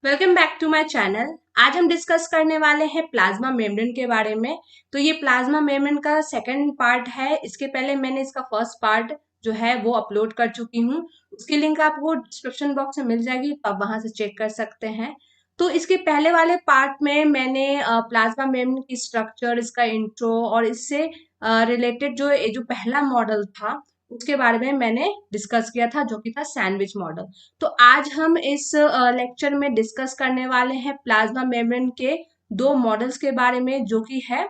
Welcome back to my channel. आज हम discuss करने वाले हैं प्लाज्मा मेम्ब्रेन के बारे में। तो ये प्लाज्मा मेम्ब्रेन का सेकंड पार्ट है। इसके पहले मैंने इसका फर्स्ट पार्ट जो है वो अपलोड कर चुकी हूँ। उसकी लिंक आपको डिस्क्रिप्शन बॉक्स में मिल जाएगी, तो आप वहां से चेक कर सकते हैं। तो इसके पहले वाले पार्ट में मैंने प्लाज्मा मेम्ब्रेन की स्ट्रक्चर, इसका इंट्रो और इससे रिलेटेड जो पहला मॉडल था उसके बारे में मैंने डिस्कस किया था, जो कि था सैंडविच मॉडल। तो आज हम इस लेक्चर में डिस्कस करने वाले हैं प्लाज्मा मेम्ब्रेन के दो मॉडल्स के बारे में, जो कि है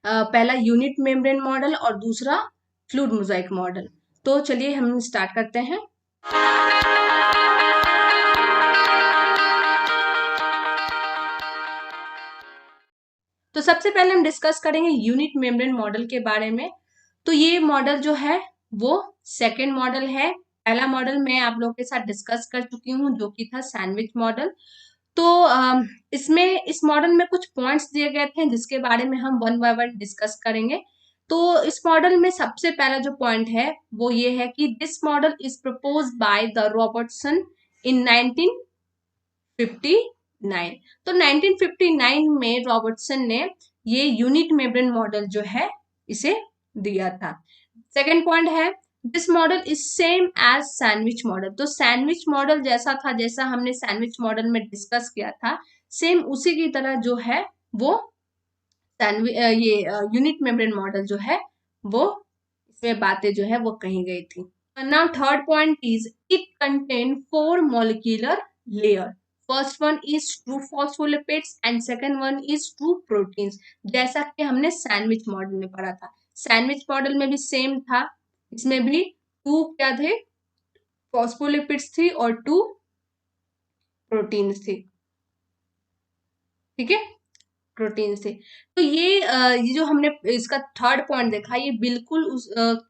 पहला यूनिट मेम्ब्रेन मॉडल और दूसरा फ्लूइड मोजाइक मॉडल। तो चलिए हम स्टार्ट करते हैं। तो सबसे पहले हम डिस्कस करेंगे यूनिट मेम्ब्रेन मॉडल के बारे में। तो ये मॉडल जो है वो सेकेंड मॉडल है। पहला मॉडल मैं आप लोगों के साथ डिस्कस कर चुकी हूँ, जो कि था सैंडविच मॉडल। तो इसमें इस मॉडल में कुछ पॉइंट्स दिए गए थे जिसके बारे में हम वन बाय वन डिस्कस करेंगे। तो इस मॉडल में सबसे पहला जो पॉइंट है वो ये है कि this model is propose by the Robertson in 1959। तो 1959 में रॉबर्टसन ने ये यूनिट मेम्ब्रेन मॉडल जो है इसे दिया था। सेकेंड पॉइंट है this model is same as sandwich model. तो सैंडविच मॉडल जैसा था, जैसा हमने सैंडविच मॉडल में डिस्कस किया था, सेम उसी की तरह जो है वो ये यूनिट मेम्ब्रेन मॉडल जो है वो इसमें बातें जो है वो कही गई थी। Now third point is it contain 4 molecular layer. First one is true phospholipids and second one is true proteins, जैसा कि हमने सैंडविच मॉडल में पढ़ा था। सैंडविच मॉडल में भी सेम था, इसमें भी 2 क्या थे, फॉस्फोलिपिड्स थी और 2 प्रोटीन्स थी। ठीक है, प्रोटीन से। तो ये जो हमने इसका थर्ड पॉइंट देखा, ये बिल्कुल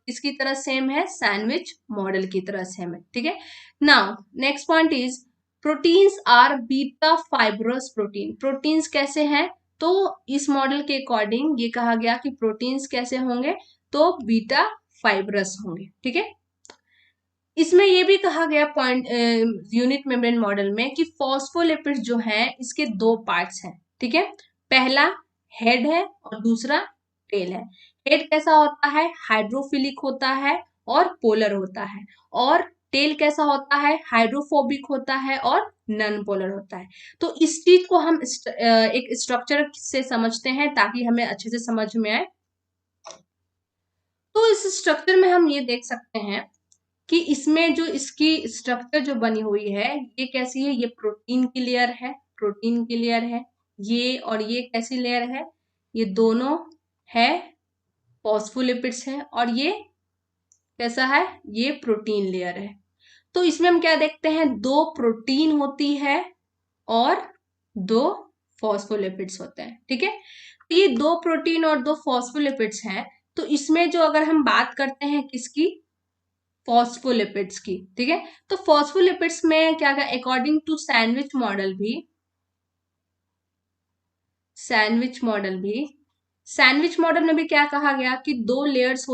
इसकी तरह सेम है, सैंडविच मॉडल की तरह सेम है। ठीक है, now next point is proteins are beta fibrous protein. Proteins कैसे हैं? तो इस मॉडल के अकॉर्डिंग ये कहा गया कि प्रोटीन्स कैसे होंगे, तो बीटा फाइब्रस होंगे। ठीक है, इसमें ये भी कहा गया पॉइंट यूनिट मेम्ब्रेन मॉडल में कि फॉस्फोलिपिड्स जो हैं इसके 2 पार्ट्स हैं। ठीक है, पहला हेड है और दूसरा टेल है। हेड कैसा होता है? हाइड्रोफिलिक होता है और पोलर होता है। और टेल कैसा होता है? हाइड्रोफोबिक होता है और नॉन पोलर होता है। तो इस चीज को हम एक स्ट्रक्चर से समझते हैं ताकि हमें अच्छे से समझ में आए। तो इस स्ट्रक्चर में हम ये देख सकते हैं कि इसमें जो इसकी स्ट्रक्चर जो बनी हुई है ये कैसी है, ये प्रोटीन की लेयर है, प्रोटीन की लेयर है ये, और ये कैसी लेयर है, ये दोनों है फॉस्फोलिपिड्स है, और ये कैसा है, ये प्रोटीन लेयर है। तो इसमें हम क्या देखते हैं, 2 प्रोटीन होती है और 2 फॉस्फोलिपिड्स होते हैं। ठीक है, तो ये 2 प्रोटीन और 2 फॉस्फोलिपिड्स हैं। तो इसमें जो अगर हम बात करते हैं किसकी, फॉस्फोलिपिड्स की। ठीक है, तो फॉस्फोलिपिड्स में क्या क्या, अकॉर्डिंग टू सैंडविच मॉडल भी, सैंडविच मॉडल में भी क्या कहा गया कि 2 लेयर्स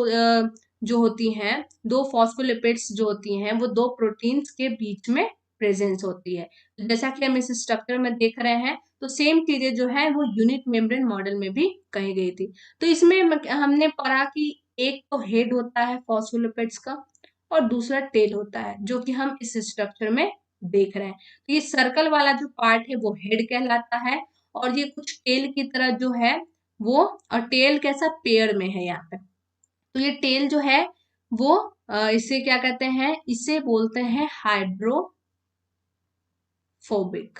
जो होती हैं, 2 फॉस्फोलिपिड्स जो होती हैं वो 2 प्रोटीन्स के बीच में प्रेजेंस होती है। जैसा कि हम इस स्ट्रक्चर में देख रहे हैं, तो सेम चीजें जो है वो यूनिट मेम्ब्रेन मॉडल में भी कही गई थी। तो इसमें हमने पढ़ा कि एक तो हेड होता है फॉस्फोलिपिड्स का और दूसरा टेल होता है, जो कि हम इस स्ट्रक्चर में देख रहे हैं। तो ये सर्कल वाला जो पार्ट है वो हेड कहलाता है, और ये कुछ टेल की तरह जो है वो, और टेल कैसा, पेयर में है यहाँ पे। तो ये टेल जो है वो इसे क्या कहते हैं, इसे बोलते हैं हाइड्रोफोबिक।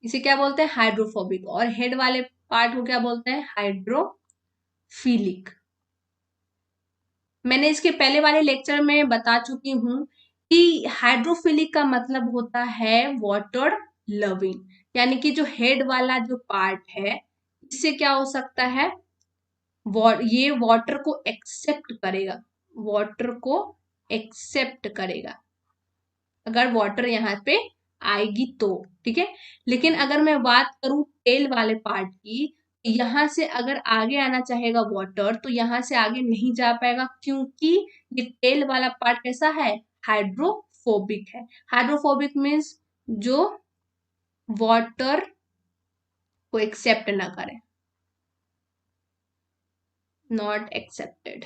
इसे क्या बोलते हैं, हाइड्रोफोबिक। और हेड वाले पार्ट को क्या बोलते हैं, हाइड्रोफिलिक। मैंने इसके पहले वाले लेक्चर में बता चुकी हूँ कि हाइड्रोफिलिक का मतलब होता है वाटर लविंग, यानी कि जो हेड वाला जो पार्ट है इससे क्या हो सकता है, ये वाटर को एक्सेप्ट करेगा, वाटर को एक्सेप्ट करेगा अगर वाटर यहाँ पे आएगी तो। ठीक है, लेकिन अगर मैं बात करूं टेल वाले पार्ट की, यहाँ से अगर आगे आना चाहेगा वाटर तो यहाँ से आगे नहीं जा पाएगा, क्योंकि ये टेल वाला पार्ट कैसा है, हाइड्रोफोबिक है। हाइड्रोफोबिक मीन्स जो वाटर को एक्सेप्ट ना करे, नॉट एक्सेप्टेड,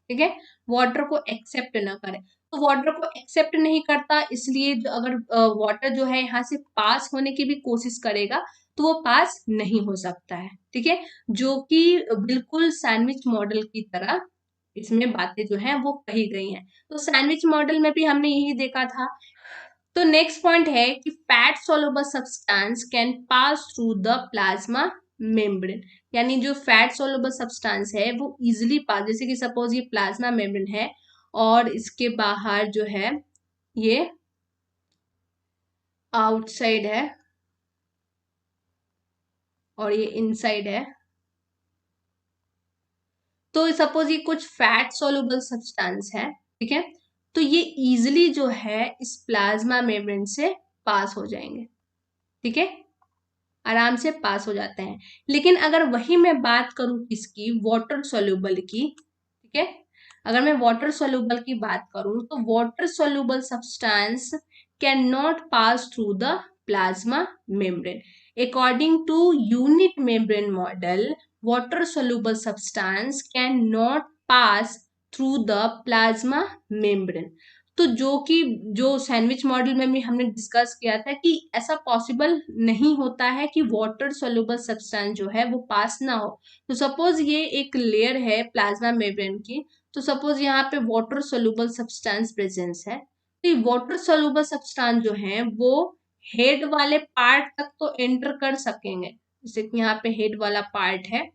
ठीक है, वाटर को एक्सेप्ट ना करे। तो वाटर को एक्सेप्ट नहीं करता, इसलिए जो अगर वाटर जो है यहाँ से पास होने की भी कोशिश करेगा तो वो पास नहीं हो सकता है, ठीक है, जो कि बिल्कुल सैंडविच मॉडल की तरह इसमें बातें जो हैं वो कही गई हैं। तो सैंडविच मॉडल में भी हमने यही देखा था। तो नेक्स्ट पॉइंट है कि fat soluble substance can pass through the plasma membrane, यानी जो फैट सोलुबल सब्सटेंस है वो इजिली पास, जैसे कि सपोज ये प्लाज्मा मेम्ब्रेन है और इसके बाहर जो है ये आउटसाइड है और ये इनसाइड है। तो सपोज ये कुछ फैट सोलुबल सब्सटेंस है, ठीक है, तो ये इजिली जो है इस प्लाज्मा मेम्ब्रेन से पास हो जाएंगे, ठीक है, आराम से पास हो जाते हैं। लेकिन अगर वही मैं बात करूं किसकी, वाटर सोल्यूबल की, ठीक है, अगर मैं वाटर सोल्यूबल की बात करूं तो water soluble substance can not pass through the plasma membrane. According to unit membrane model, water soluble substance can not pass through the plasma membrane। तो जो सैंडविच मॉडल में भी हमने डिस्कस किया था कि ऐसा पॉसिबल नहीं होता है कि वाटर सोल्यूबल सब्सटेंस जो है वो पास ना हो। तो सपोज ये एक लेयर है प्लाज्मा मेम्ब्रेन की, तो सपोज यहाँ पे वाटर सोल्यूबल सब्सटेंस प्रेजेंस है, तो ये वाटर सोल्यूबल सब्सटेंस जो है वो हेड वाले पार्ट तक तो एंटर कर सकेंगे, जैसे कि यहाँ पे हेड वाला पार्ट है,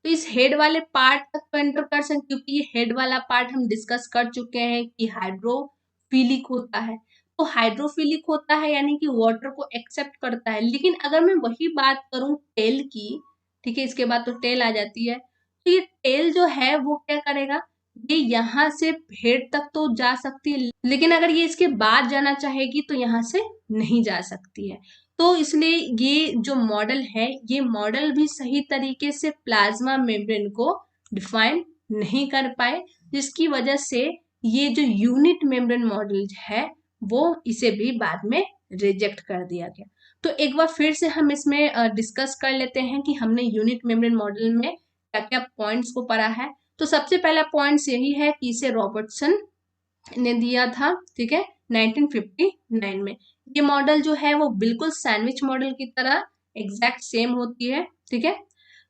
तो इस हेड वाले पार्ट तक तो एंटर कर सकते, क्योंकि ये हेड वाला पार्ट हम डिस्कस कर चुके हैं कि हाइड्रोफिलिक होता है। तो हाइड्रोफिलिक होता है यानी कि वाटर को एक्सेप्ट करता है। लेकिन अगर मैं वही बात करूं टेल की, ठीक है, इसके बाद तो टेल आ जाती है, तो ये टेल जो है वो क्या करेगा, ये यहाँ से हेड तक तो जा सकती है, लेकिन अगर ये इसके बाद जाना चाहेगी तो यहाँ से नहीं जा सकती है। तो इसलिए ये जो मॉडल है, ये मॉडल भी सही तरीके से प्लाज्मा मेम्ब्रेन को डिफाइन नहीं कर पाए, जिसकी वजह से ये जो यूनिट मेम्ब्रेन मॉडल है वो इसे भी बाद में रिजेक्ट कर दिया गया। तो एक बार फिर से हम इसमें डिस्कस कर लेते हैं कि हमने यूनिट मेम्ब्रेन मॉडल में क्या क्या पॉइंट्स को पढ़ा है। तो सबसे पहला पॉइंट यही है कि इसे रॉबर्टसन ने दिया था, ठीक है, 1959 में। ये मॉडल जो है वो बिल्कुल सैंडविच मॉडल की तरह एग्जैक्ट सेम होती है, ठीक है।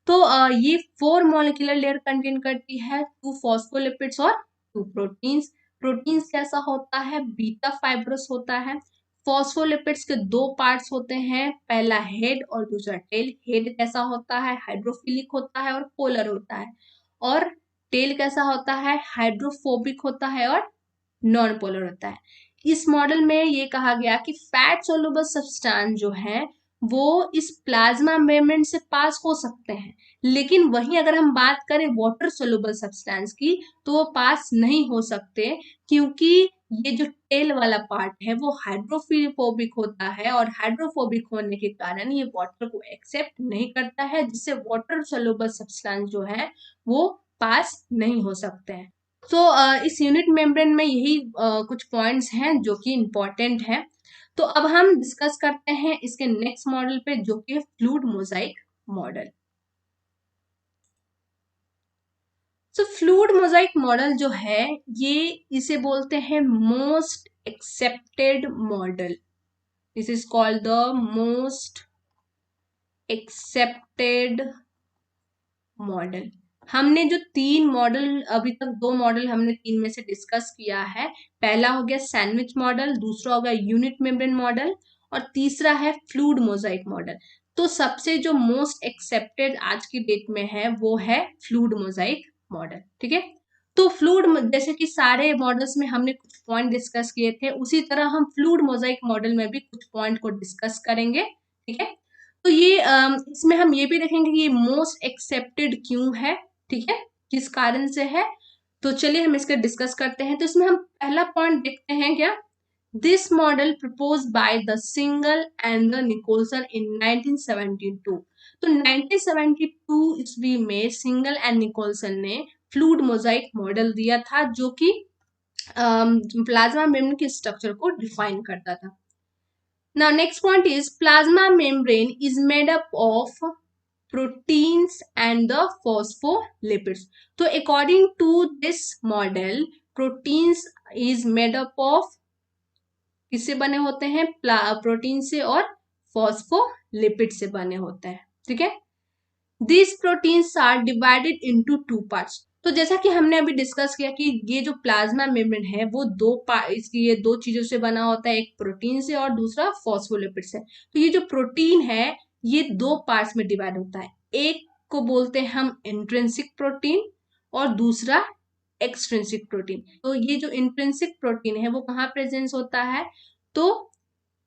तो ये 4 मॉलिक्यूलर लेयर कंटेन करती है, 2 फॉस्फोलिपिड्स और 2 प्रोटीन्स। प्रोटीन्स कैसा होता है, बीटा फाइब्रस होता है। फॉस्फोलिपिड्स के 2 पार्ट्स होते हैं, पहला हेड और दूसरा टेल। हेड कैसा होता है, हाइड्रोफिलिक होता है और पोलर होता है, और टेल कैसा होता है, हाइड्रोफोबिक होता है और नॉन पोलर होता है। इस मॉडल में ये कहा गया कि फैट सोलुबल सब्सटेंस जो है वो इस प्लाज्मा मेम्ब्रेन से पास हो सकते हैं, लेकिन वहीं अगर हम बात करें वाटर सोलुबल सब्सटेंस की तो वो पास नहीं हो सकते, क्योंकि ये जो टेल वाला पार्ट है वो हाइड्रोफोबिक होता है, और हाइड्रोफोबिक होने के कारण ये वाटर को एक्सेप्ट नहीं करता है, जिससे वाटर सोलुबल सब्सटेंस जो है वो पास नहीं हो सकते हैं। तो इस यूनिट मेम्ब्रेन में यही कुछ पॉइंट्स हैं जो कि इम्पोर्टेंट है। तो अब हम डिस्कस करते हैं इसके नेक्स्ट मॉडल पे, जो कि फ्लूइड मोजाइक मॉडल। तो फ्लूइड मोजाइक मॉडल जो है ये इसे बोलते हैं most accepted model. This is called the most accepted model. हमने जो 3 मॉडल अभी तक 2 मॉडल हमने 3 में से डिस्कस किया है, पहला हो गया सैंडविच मॉडल, दूसरा हो गया यूनिट मेम्ब्रेन मॉडल, और तीसरा है फ्लूइड मोजाइक मॉडल। तो सबसे जो मोस्ट एक्सेप्टेड आज की डेट में है वो है फ्लूइड मोजाइक मॉडल, ठीक है। तो फ्लूइड, जैसे कि सारे मॉडल्स में हमने कुछ पॉइंट डिस्कस किए थे, उसी तरह हम फ्लूइड मोजाइक मॉडल में भी कुछ पॉइंट को डिस्कस करेंगे, ठीक है। तो ये इसमें हम ये भी देखेंगे कि ये मोस्ट एक्सेप्टेड क्यों है, ठीक है, किस कारण से है। तो चलिए हम इसका डिस्कस करते हैं। तो इसमें हम पहला पॉइंट देखते हैं क्या, this model propose by the Singer and the Nicolson in 1972। तो 1972 ईस्वी में सिंगल एंड निकोलसन ने फ्लूइड मोजाइक मॉडल दिया था, जो कि प्लाज्मा मेम्ब्रेन के स्ट्रक्चर को डिफाइन करता था। Now next point is plasma membrane is made up of proteins and the phospholipids. So according to this model, proteins is made up of किससे बने होते हैं, प्रोटीन से और फॉस्फोलिपिड से बने होते हैं, ठीक है। These proteins are divided into two parts. तो जैसा कि हमने अभी डिस्कस किया कि ये जो प्लाज्मा मेम्ब्रेन है वो दो इसकी ये दो चीजों से बना होता है, एक प्रोटीन से और दूसरा फॉस्फोलिपिड से। तो ये जो प्रोटीन है ये दो पार्ट्स में डिवाइड होता है, एक को बोलते हैं हम इंट्रिंसिक प्रोटीन और दूसरा एक्सट्रिंसिक प्रोटीन। तो ये जो इंट्रिंसिक प्रोटीन है वो कहाँ प्रेजेंस होता है, तो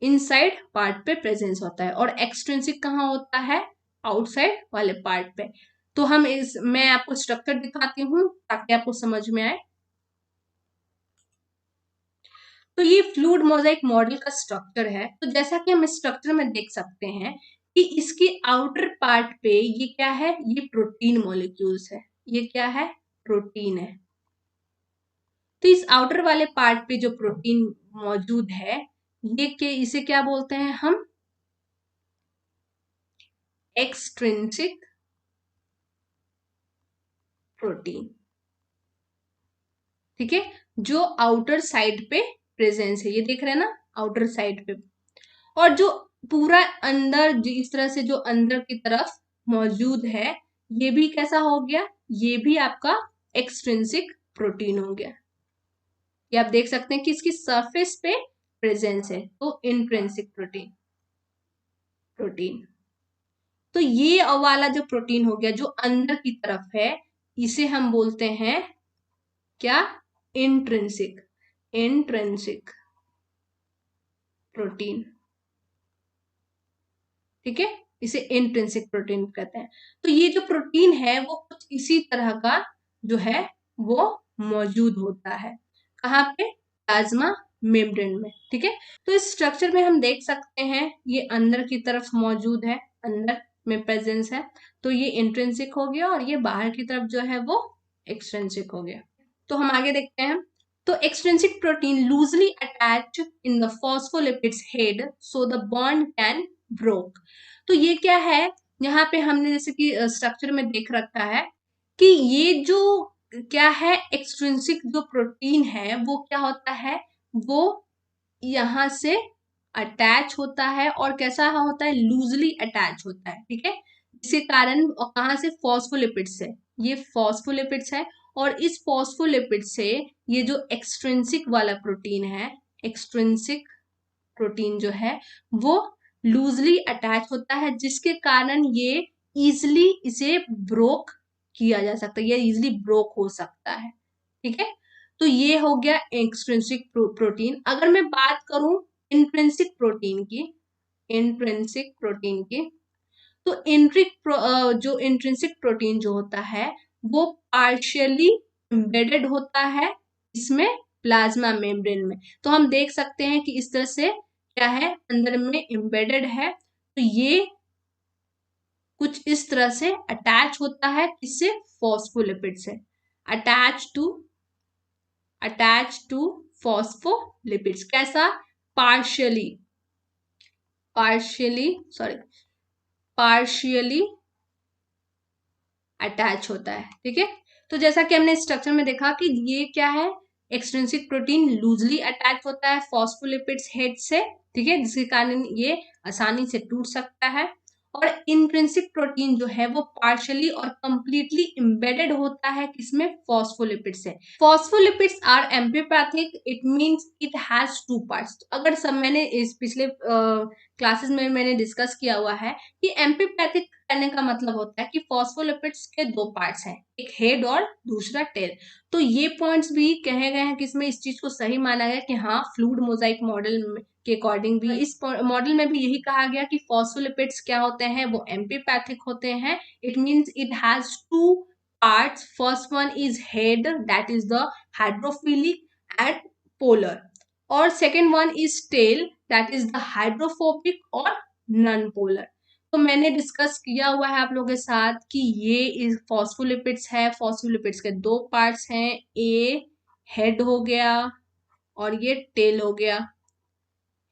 इनसाइड पार्ट पे प्रेजेंस होता है, और एक्सट्रिंसिक कहाँ होता है, आउटसाइड वाले पार्ट पे। तो मैं आपको स्ट्रक्चर दिखाती हूँ ताकि आपको समझ में आए। तो ये फ्लूइड मोजाइक मॉडल का स्ट्रक्चर है। तो जैसा कि हम इस स्ट्रक्चर में देख सकते हैं कि इसकी आउटर पार्ट पे ये क्या है, ये प्रोटीन मॉलिक्यूल्स है, ये क्या है, प्रोटीन है। तो इस आउटर वाले पार्ट पे जो प्रोटीन मौजूद है इसे क्या बोलते हैं हम, एक्सट्रिंसिक प्रोटीन, ठीक है, जो आउटर साइड पे प्रेजेंस है, ये देख रहे हैं ना, आउटर साइड पे। और जो पूरा अंदर इस तरह से जो अंदर की तरफ मौजूद है ये भी कैसा हो गया, ये भी आपका एक्सट्रिंसिक प्रोटीन हो गया। ये आप देख सकते हैं कि इसकी सरफेस पे प्रेजेंस है, तो इंट्रिंसिक प्रोटीन। तो ये वाला जो प्रोटीन हो गया जो अंदर की तरफ है इसे हम बोलते हैं क्या, इंट्रिंसिक प्रोटीन, ठीक है, इसे इंट्रिंसिक प्रोटीन कहते हैं। तो ये जो प्रोटीन है वो कुछ इसी तरह का जो है वो मौजूद होता है, कहाँ पे, प्लाज्मा मेम्ब्रेन में, ठीक है। तो इस स्ट्रक्चर में हम देख सकते हैं ये अंदर की तरफ मौजूद है, अंदर में प्रेजेंस है, तो ये इंट्रिंसिक हो गया, और ये बाहर की तरफ जो है वो एक्सट्रिंसिक हो गया। तो हम आगे देखते हैं। तो extrinsic protein loosely attached in the phospholipids head so the bond can broke. तो ये क्या है, यहाँ पे हमने जैसे कि स्ट्रक्चर में देख रखा है कि ये जो क्या है, एक्सट्रिंसिक जो प्रोटीन है वो क्या होता है, वो यहाँ से अटैच होता है, और कैसा होता है, लूजली अटैच होता है, ठीक है। जिसके कारण, और कहाँ से, फॉस्फोलिपिड से, ये फॉस्फोलिपिड्स है, और इस फॉस्फोलिपिड से ये जो एक्सट्रिंसिक वाला प्रोटीन है, एक्सट्रिंसिक प्रोटीन जो है वो लूजली अटैच होता है, जिसके कारण ये इजिली इसे ब्रोक किया जा सकता है, ये इजिली ब्रोक हो सकता है, ठीक है। तो ये हो गया एक्सट्रिंसिक प्रोटीन। अगर मैं बात करूं इंट्रिंसिक प्रोटीन की, तो जो इंट्रिंसिक प्रोटीन जो होता है वो पार्शियली एम्बेडेड होता है इसमें, प्लाज्मा मेम्ब्रेन में। तो हम देख सकते हैं कि इस तरह से क्या है, अंदर में एम्बेडेड है, तो ये कुछ इस तरह से अटैच होता है, किससे, फॉस्फोलिपिड से, अटैच टू फॉस्फोलिपिड्स। कैसा, पार्शियली अटैच होता है, ठीक है। तो जैसा कि हमने स्ट्रक्चर में देखा कि ये क्या है, एक्सट्रिंसिक प्रोटीन लूजली अटैच होता है फॉस्फोलिपिड्स हेड से, ठीक है, जिसके कारण ये आसानी से टूट सकता है। और इंट्रिंसिक प्रोटीन जो है वो पार्शियली और कंप्लीटली एम्बेडेड होता है किसमें, फॉस्फोलिपिड से। Phospholipids are amphipathic, it means it has two parts. अगर सब मैंने इस पिछले क्लासेस में मैंने डिस्कस किया हुआ है कि एम्फीपैथिक कहने का मतलब होता है कि फॉस्फोलिपिड्स के दो पार्ट्स हैं, एक हेड और दूसरा टेल। तो ये पॉइंट्स भी कहे गए हैं कि इसमें इस चीज को सही माना गया कि हाँ, फ्लूइड मोजाइक मॉडल के अकॉर्डिंग भी इस मॉडल में भी यही कहा गया कि फॉस्फोलिपिड्स क्या होते हैं, वो एम्फीपैथिक होते हैं। It means it has two parts, first one is head, that is the hydrophilic and polar, और second one is tail, that is the hydrophobic और नॉन पोलर। तो मैंने डिस्कस किया हुआ है आप लोगों के साथ कि ये फॉस्फोलिपिड्स है, फॉस्फोलिपिड्स के दो पार्ट्स हैं, ए हेड हो गया और ये टेल हो गया।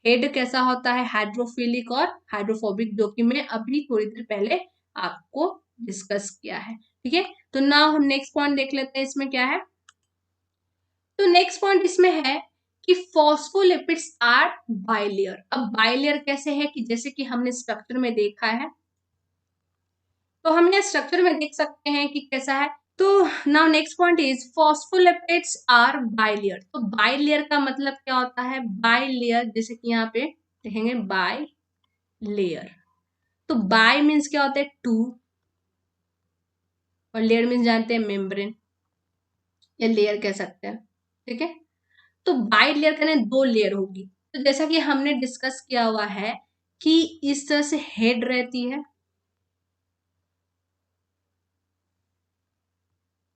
हेड कैसा होता है, हाइड्रोफिलिक और हाइड्रोफोबिक, जो कि मैं अभी थोड़ी देर पहले आपको डिस्कस किया है। ठीक है, तो नाउ हम नेक्स्ट पॉइंट देख लेते हैं इसमें क्या है। तो नेक्स्ट पॉइंट इसमें है कि फॉस्फोलिपिड्स आर बाइलेयर। अब बाइलेयर कैसे है कि जैसे कि हमने स्ट्रक्चर में देखा है, तो हम ये स्ट्रक्चर में देख सकते हैं कि कैसा है। तो now next point is phospholipids are bilayer. तो बाइलेयर का मतलब क्या होता है, बाइलेयर जैसे कि यहाँ पे देखेंगे बाई लेयर। तो बाई मीन्स क्या होता है, टू, और लेयर मीन्स जानते हैं मेम्ब्रेन या लेयर कह सकते हैं। ठीक है, तो बाई लेयर कहने दो लेयर होगी। तो जैसा कि हमने डिस्कस किया हुआ है कि इस तरह से हेड रहती है,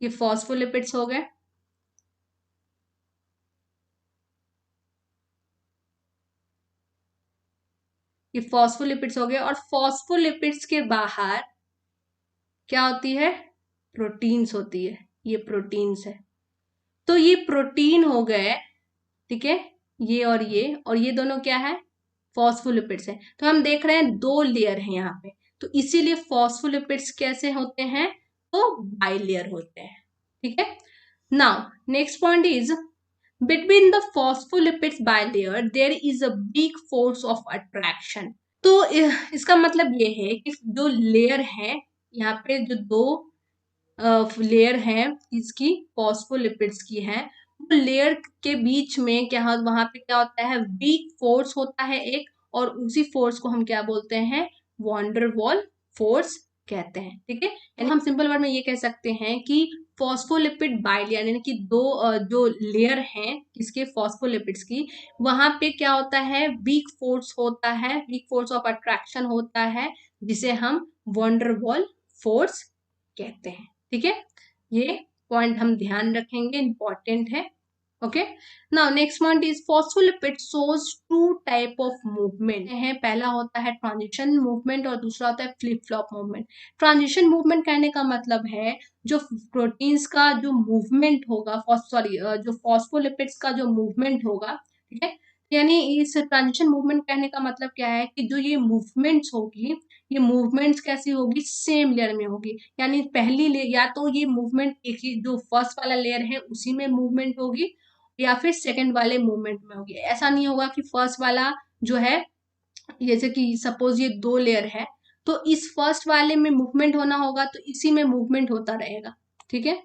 ये फॉस्फोलिपिड्स हो गए, ये फॉस्फोलिपिड्स हो गए, और फॉस्फोलिपिड्स के बाहर क्या होती है, प्रोटीन्स होती है, ये प्रोटीन्स है। तो ये प्रोटीन हो गए, ठीक है, ये और ये दोनों क्या है, फॉस्फोलिपिड्स है। तो हम देख रहे हैं दो लेयर है यहाँ पे, तो इसीलिए फॉस्फोलिपिड्स कैसे होते हैं, तो बाइलेयर होते हैं। ठीक है, now next point is between the phospholipids bilayer there is a big force of attraction। तो इसका मतलब ये है कि जो लेयर है, यहाँ पे जो दो लेयर है इसकी फॉस्फोलिपिड्स की है, वो लेयर के बीच में क्या है, वहां पे क्या होता है, वीक फोर्स होता है एक, और उसी फोर्स को हम क्या बोलते हैं, वॉन्डरवॉल फोर्स कहते हैं। ठीक है, यानी हम सिंपल वर्ड में ये कह सकते हैं कि फॉस्फोलिपिड बाइलेयर यानी कि दो जो लेयर हैं इसके फॉस्फोलिपिड्स की, वहां पे क्या होता है, वीक फोर्स होता है, वीक फोर्स ऑफ अट्रैक्शन होता है, जिसे हम वॉन्डरवॉल फोर्स कहते हैं। ठीक है, ये पॉइंट हम ध्यान रखेंगे, इंपॉर्टेंट है। Okay, now next point is phospholipid shows two type of movement है। पहला होता है ट्रांजिशन मूवमेंट और दूसरा होता है flip flop movement. Transition movement कहने का मतलब है जो प्रोटीन्स का जो मूवमेंट होगा, सॉरी जो फॉस्फोलिपिड्स का जो मूवमेंट होगा, ठीक है, यानी इस ट्रांजिशन मूवमेंट कहने का मतलब क्या है कि जो ये मूवमेंट्स होगी, ये मूवमेंट्स कैसी होगी, सेम लेयर में होगी। यानी पहली लेयर, या तो ये मूवमेंट एक ही जो फर्स्ट वाला लेयर है उसी में मूवमेंट होगी, या फिर सेकंड वाले मूवमेंट में होगी। ऐसा नहीं होगा कि फर्स्ट वाला जो है, जैसे कि सपोज ये दो लेयर है, तो इस फर्स्ट वाले में मूवमेंट होना होगा तो इसी में मूवमेंट होता रहेगा। ठीक है,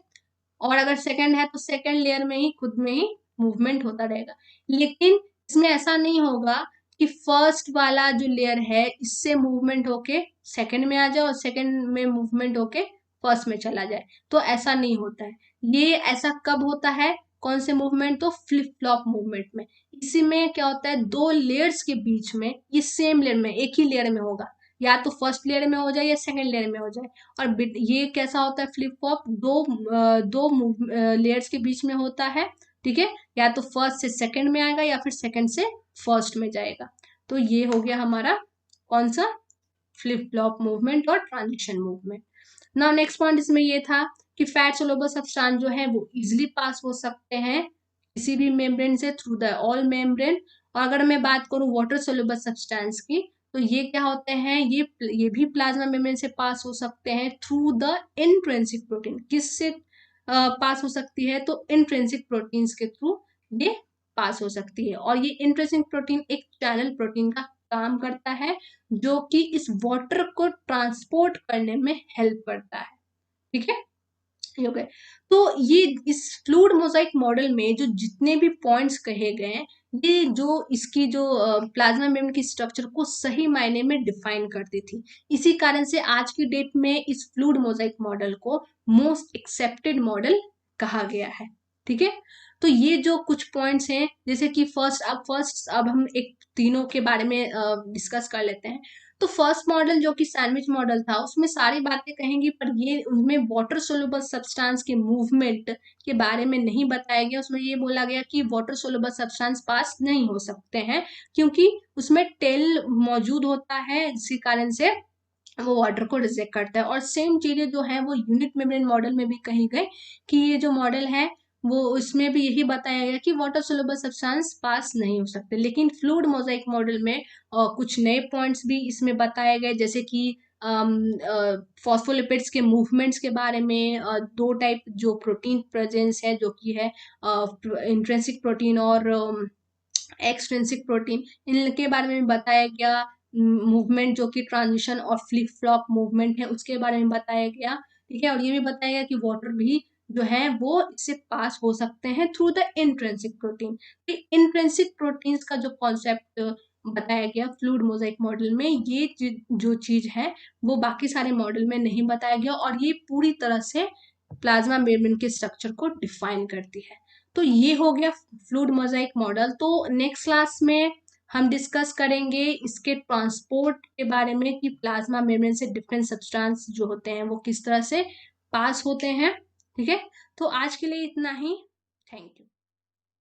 और अगर सेकंड है तो सेकंड लेयर में ही खुद में ही मूवमेंट होता रहेगा। लेकिन इसमें ऐसा नहीं होगा कि फर्स्ट वाला जो लेयर है इससे मूवमेंट होके सेकंड में आ जाए और सेकंड में मूवमेंट होके फर्स्ट में चला जाए, तो ऐसा नहीं होता है। ये ऐसा कब होता है, कौन से मूवमेंट, तो फ्लिप फ्लॉप मूवमेंट में। इसी में क्या होता है, दो लेयर्स के बीच में, ये सेम लेयर में, एक ही लेयर में होगा, या तो फर्स्ट लेयर में हो जाए या सेकंड लेयर में हो जाए। और ये कैसा होता है, फ्लिप फ्लॉप दो लेयर्स के बीच में होता है। ठीक है, या तो फर्स्ट से सेकंड में आएगा या फिर सेकंड से फर्स्ट में जाएगा। तो ये हो गया हमारा कौन सा, फ्लिप फ्लॉप मूवमेंट और transition movement. Now next point इसमें ये था कि फैट सोलुबल सब्सटेंस जो है वो इजिली पास हो सकते हैं किसी भी मेम्ब्रेन से, थ्रू द ऑल मेम्ब्रेन। और अगर मैं बात करूं वाटर सोलुबल सब्सटेंस की, तो ये क्या होते हैं, ये भी प्लाज्मा मेम्ब्रेन से पास हो सकते हैं थ्रू द इंट्रिंसिक प्रोटीन। किससे पास हो सकती है, तो इंट्रिंसिक प्रोटीन्स के थ्रू ये पास हो सकती है। और ये इंट्रिंसिक प्रोटीन एक चैनल प्रोटीन का काम करता है, जो कि इस वाटर को ट्रांसपोर्ट करने में हेल्प करता है। ठीक है, ये हो गए। तो ये इस फ्लूइड मोजाइक मॉडल में जो जितने भी पॉइंट्स कहे गए, ये जो इसकी जो प्लाज्मा मेम्ब्रेन की स्ट्रक्चर को सही मायने में डिफाइन करती थी। इसी कारण से आज की डेट में इस फ्लूइड मोजाइक मॉडल को मोस्ट एक्सेप्टेड मॉडल कहा गया है। ठीक है, तो ये जो कुछ पॉइंट्स हैं, जैसे कि अब हम एक तीनों के बारे में डिस्कस कर लेते हैं। तो फर्स्ट मॉडल जो कि सैंडविच मॉडल था, उसमें सारी बातें कहेंगी, पर ये उनमें वाटर सोलुबल सब्सटेंस के मूवमेंट के बारे में नहीं बताया गया। उसमें ये बोला गया कि वाटर सोलुबल सब्सटेंस पास नहीं हो सकते हैं, क्योंकि उसमें टेल मौजूद होता है, इसी कारण से वो वाटर को रिजेक्ट करता है। और सेम चीजें जो है वो यूनिट मेम्ब्रेन मॉडल में भी कही गई कि ये जो मॉडल है वो उसमें भी यही बताया गया कि वाटर सोल्यूबल सब्सटेंस पास नहीं हो सकते। लेकिन फ्लूइड मोजाइक मॉडल में कुछ नए पॉइंट्स भी इसमें बताए गए, जैसे कि फॉस्फोलिपिड्स के मूवमेंट्स के बारे में, दो टाइप जो प्रोटीन प्रेजेंस है, जो कि है इंट्रिंसिक प्रोटीन और एक्सट्रिंसिक प्रोटीन, इनके बारे में बताया गया। मूवमेंट जो कि ट्रांजिशन और फ्लिप फ्लॉप मूवमेंट है, उसके बारे में बताया गया। ठीक है, और ये भी बताया गया कि वाटर भी जो है वो इससे पास हो सकते हैं through the intrinsic protein. Intrinsic proteins का जो कॉन्सेप्ट बताया गया फ्लूइड मोजाइक मॉडल में, ये जो चीज है वो बाकी सारे मॉडल में नहीं बताया गया, और ये पूरी तरह से प्लाज्मा मेम्ब्रेन के स्ट्रक्चर को डिफाइन करती है। तो ये हो गया फ्लूइड मोजाइक मॉडल। तो नेक्स्ट क्लास में हम डिस्कस करेंगे इसके ट्रांसपोर्ट के बारे में, कि प्लाज्मा मेम्ब्रेन से डिफरेंट सब्सटेंस जो होते हैं वो किस तरह से पास होते हैं। ठीक है, तो आज के लिए इतना ही। Thank you.